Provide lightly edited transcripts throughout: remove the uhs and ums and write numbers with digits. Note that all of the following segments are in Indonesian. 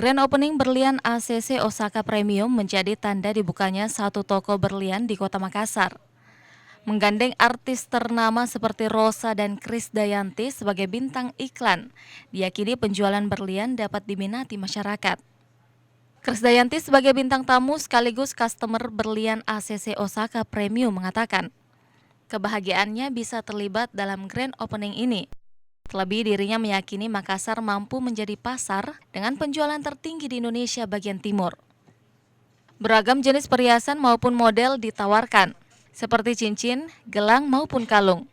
Grand opening berlian ACC Osaka Premium menjadi tanda dibukanya satu toko berlian di Kota Makassar. Menggandeng artis ternama seperti Rosa dan Krisdayanti sebagai bintang iklan, diyakini penjualan berlian dapat diminati masyarakat. Krisdayanti sebagai bintang tamu sekaligus customer berlian ACC Osaka Premium mengatakan, kebahagiaannya bisa terlibat dalam grand opening ini. Terlebih dirinya meyakini Makassar mampu menjadi pasar dengan penjualan tertinggi di Indonesia bagian timur. Beragam jenis perhiasan maupun model ditawarkan, seperti cincin, gelang maupun kalung.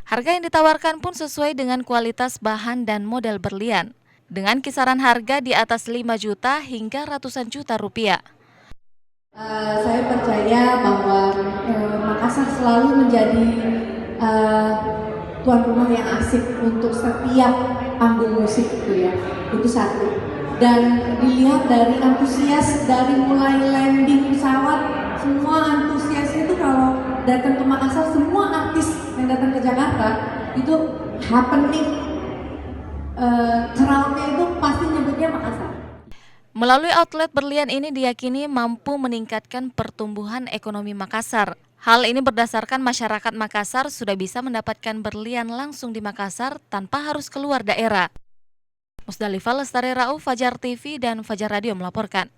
Harga yang ditawarkan pun sesuai dengan kualitas bahan dan model berlian, dengan kisaran harga di atas 5 juta hingga ratusan juta rupiah. Saya percaya bahwa Makassar selalu menjadi tuan rumah yang asik untuk setiap panggung musik itu ya, itu satu. Dan dilihat dari antusias dari mulai landing pesawat, semua antusiasnya itu kalau datang ke Makassar, semua artis yang datang ke Jakarta itu happening, crowd-nya itu pasti nyebutnya Makassar. Melalui outlet berlian ini diyakini mampu meningkatkan pertumbuhan ekonomi Makassar. Hal ini berdasarkan masyarakat Makassar sudah bisa mendapatkan berlian langsung di Makassar tanpa harus keluar daerah. Musdalifah Lestari Rauf, Fajar TV dan Fajar Radio melaporkan.